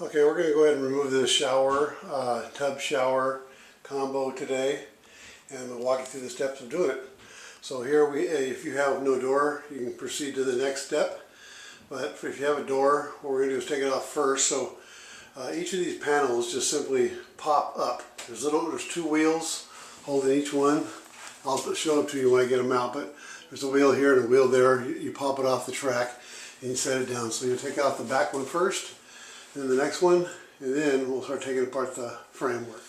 Okay, we're going to go ahead and remove this shower, tub shower combo today, and we'll walk you through the steps of doing it. So here, if you have no door, you can proceed to the next step. But if you have a door, what we're going to do is take it off first. So each of these panels just simply pop up. There's two wheels holding each one. I'll show them to you when I get them out, but there's a wheel here and a wheel there. You pop it off the track and you set it down. So you take out the back one first, then the next one, and then we'll start taking apart the framework.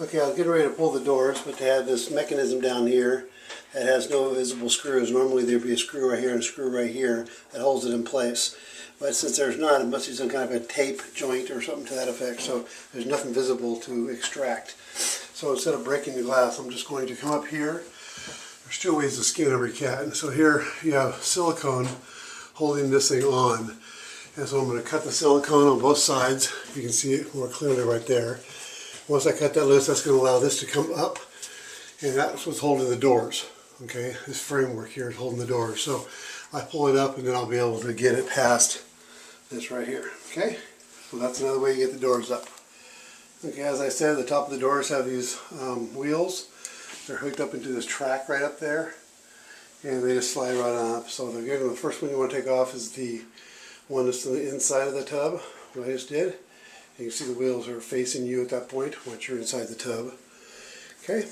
Okay, I was getting ready to pull the doors, but they have this mechanism down here that has no visible screws. Normally there'd be a screw right here and a screw right here that holds it in place. But since there's not, it must be some kind of a tape joint or something to that effect, so there's nothing visible to extract. So instead of breaking the glass, I'm just going to come up here. There's two ways to skin every cat. And so here you have silicone holding this thing on. And so I'm going to cut the silicone on both sides. You can see it more clearly right there. Once I cut that loose, that's going to allow this to come up. And that's what's holding the doors. Okay, this framework here is holding the doors. So I pull it up and then I'll be able to get it past this right here. Okay, so that's another way you get the doors up. Okay, as I said, the top of the doors have these wheels. They're hooked up into this track right up there. And they just slide right on up. So the first one you want to take off is the one that's on the inside of the tub, what I just did. You can see the wheels are facing you at that point once you're inside the tub. Okay,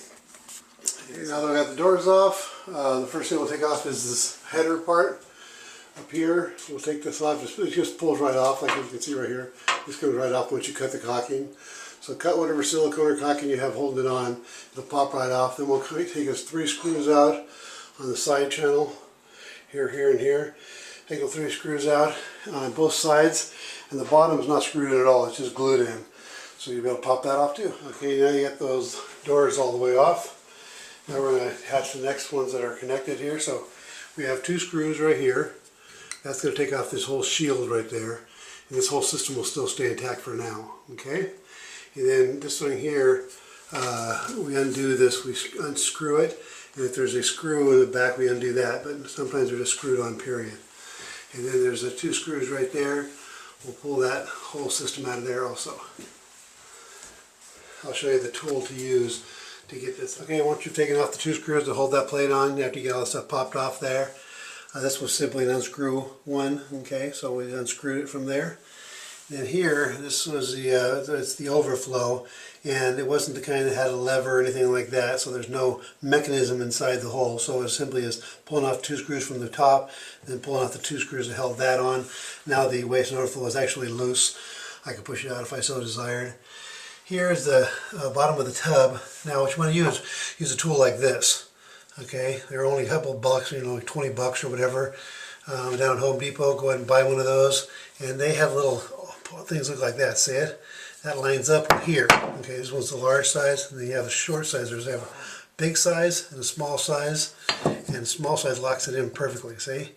now that I've got the doors off, the first thing we'll take off is this header part up here. We'll take this off, it just pulls right off like you can see right here. This comes right off once you cut the caulking. So cut whatever silicone or caulking you have holding it on, it'll pop right off. Then we'll take us 3 screws out on the side channel, here, here, and here. Take the 3 screws out on both sides, and the bottom is not screwed in at all, it's just glued in. So you'll be able to pop that off too. Okay, now you get those doors all the way off. Now we're going to attach the next ones that are connected here. So we have 2 screws right here. That's going to take off this whole shield right there. And this whole system will still stay intact for now. Okay? And then this thing here, we undo this, we unscrew it. And if there's a screw in the back, we undo that. But sometimes they're just screwed on, period. And then there's the 2 screws right there. We'll pull that whole system out of there also. I'll show you the tool to use to get this. Okay, once you've taken off the 2 screws to hold that plate on, after you get all the stuff popped off there, this was simply an unscrew one. Okay, so we unscrewed it from there. Then here, this was it's the overflow, and it wasn't the kind that had a lever or anything like that, so there's no mechanism inside the hole. So it simply is pulling off 2 screws from the top, then pulling off the 2 screws that held that on. Now the waste and overflow is actually loose. I can push it out if I so desired. Here's the bottom of the tub. Now what you want to use a tool like this. Okay, they're only a couple of bucks, like 20 bucks or whatever. Down at Home Depot, go ahead and buy one of those. And they have little things look like that, see it? That lines up here. Okay, this one's the large size, and then you have a short size. They have a big size and a small size, and the small size locks it in perfectly, see?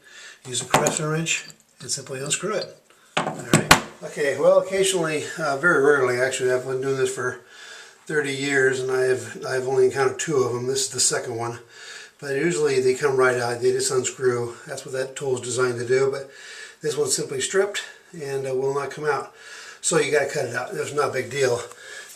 Use a crescent wrench and simply unscrew it. Alright. Okay, well occasionally, very rarely actually, I've been doing this for 30 years and I've only encountered 2 of them. This is the second one. But usually they come right out, they just unscrew. That's what that tool is designed to do, but this one's simply stripped and will not come out. So you got to cut it out. It's not a big deal.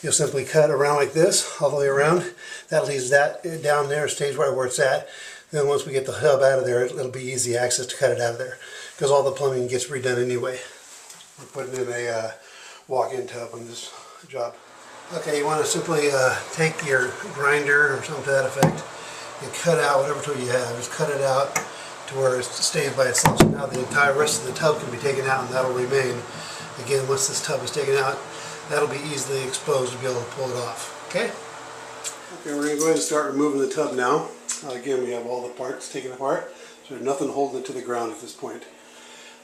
You'll simply cut around like this, all the way around. That leaves that down there, stays right where it's at. Then once we get the hub out of there, it'll be easy access to cut it out of there, because all the plumbing gets redone anyway. We're putting in a walk-in tub on this job. Okay, you want to simply take your grinder or something to that effect and cut out whatever tool you have. Just cut it out to where it stays by itself. So now the entire rest of the tub can be taken out and that'll remain. Again, once this tub is taken out, that'll be easily exposed to be able to pull it off. Okay? Okay, we're going to go ahead and start removing the tub now. Again, we have all the parts taken apart, so there's nothing holding it to the ground at this point.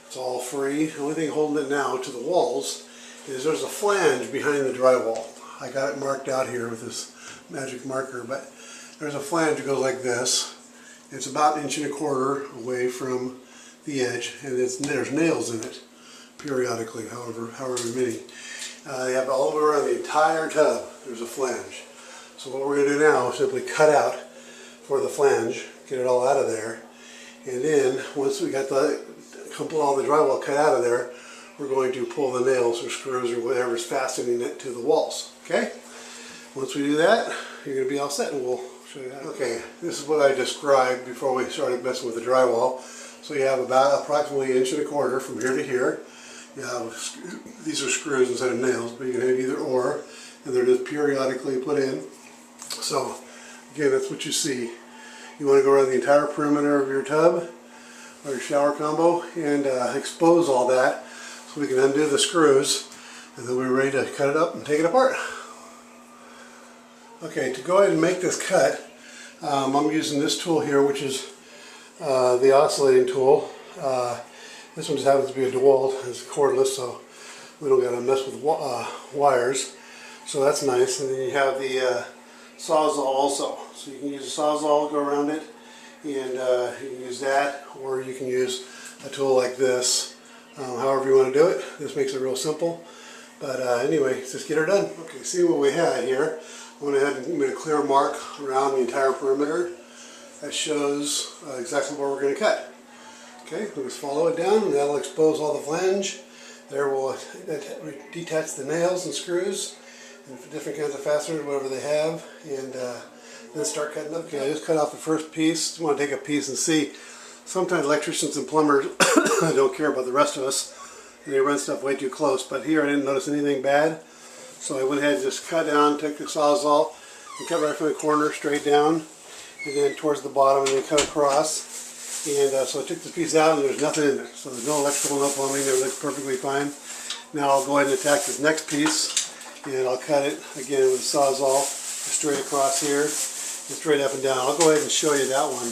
It's all free. The only thing holding it now to the walls is there's a flange behind the drywall. I got it marked out here with this magic marker, but there's a flange that goes like this. It's about 1.25 inches away from the edge, and there's nails in it periodically, however many. They have all over around the entire tub. There's a flange. So what we're going to do now is simply cut out for the flange, get it all out of there, and then once we got all the drywall cut out of there, we're going to pull the nails or screws or whatever's fastening it to the walls. Okay? Once we do that, you're going to be all set, and we'll show you that. Okay, this is what I described before we started messing with the drywall. So you have about approximately 1.25 inches from here to here. You have, these are screws instead of nails, but you can have either or, and they're just periodically put in. So again, that's what you see. You want to go around the entire perimeter of your tub or your shower combo and expose all that so we can undo the screws, and then we're ready to cut it up and take it apart. Okay, to go ahead and make this cut, I'm using this tool here, which is the oscillating tool. This one just happens to be a DeWalt. It's cordless, so we don't got to mess with wires. So that's nice. And then you have the Sawzall also. So you can use a Sawzall, go around it, and you can use that, or you can use a tool like this. However you want to do it. This makes it real simple. But anyway, just get her done. Okay, see what we had here. I went ahead and made a clear mark around the entire perimeter that shows exactly where we're going to cut. Okay, we'll just follow it down, and that'll expose all the flange. There we'll detach the nails and screws and different kinds of fasteners, whatever they have, and then start cutting up. Okay, I just cut off the first piece. Just want to take a piece and see. Sometimes electricians and plumbers don't care about the rest of us, and they run stuff way too close. But here I didn't notice anything bad. So I went ahead and just cut down, took the Sawzall, and cut right from the corner straight down, and then towards the bottom, and then cut across. And so I took the piece out, and there's nothing in there. So there's no electrical, no plumbing, it looks perfectly fine. Now I'll go ahead and attack this next piece, and I'll cut it again with the Sawzall, straight across here, and straight up and down. I'll go ahead and show you that one.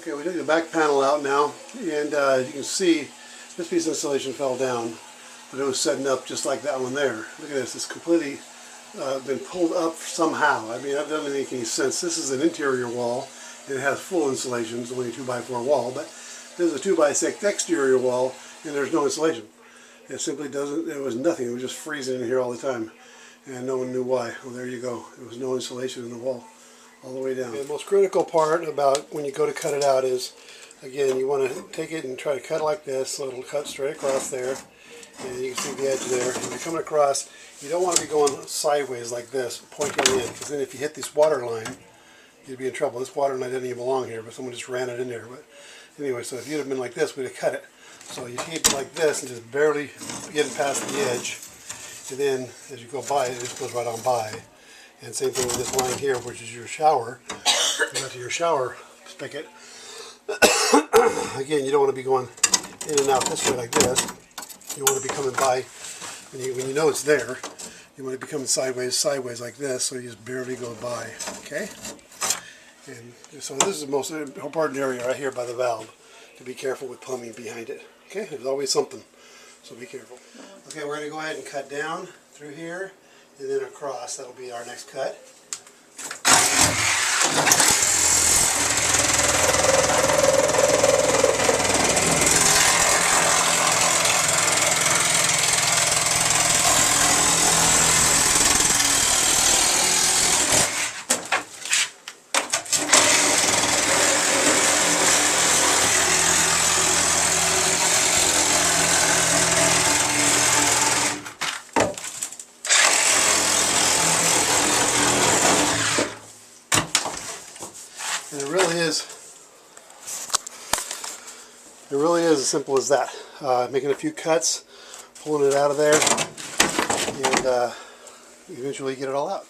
Okay, we took the back panel out now, and you can see this piece of insulation fell down, but it was setting up just like that one there. Look at this, it's completely been pulled up somehow. I mean, that doesn't make any sense. This is an interior wall, and it has full insulation. It's only a 2x4 wall, but this is a 2x6 exterior wall, and there's no insulation. It simply doesn't, there was nothing. It was just freezing in here all the time, and no one knew why. Well, there you go. There was no insulation in the wall all the way down. The most critical part about when you go to cut it out is, again, you want to take it and try to cut like this, so it'll cut straight across there, and you can see the edge there. And you're coming across, you don't want to be going sideways like this, pointing in, because then if you hit this water line, you'd be in trouble. This water line didn't even belong here, but someone just ran it in there. But anyway, so if you'd have been like this, we'd have cut it. So you keep it like this and just barely getting past the edge, and then as you go by, it just goes right on by. And same thing with this line here, which is your shower. You got to your shower spigot. Again, you don't want to be going in and out this way like this. You want to be coming by, when you know it's there, you want to be coming sideways like this, so you just barely go by, okay? And so this is the most important area right here by the valve, to be careful with plumbing behind it, okay? There's always something, so be careful. Okay, we're going to go ahead and cut down through here, and then across. That'll be our next cut. And it really is as simple as that. Making a few cuts, pulling it out of there, and eventually get it all out.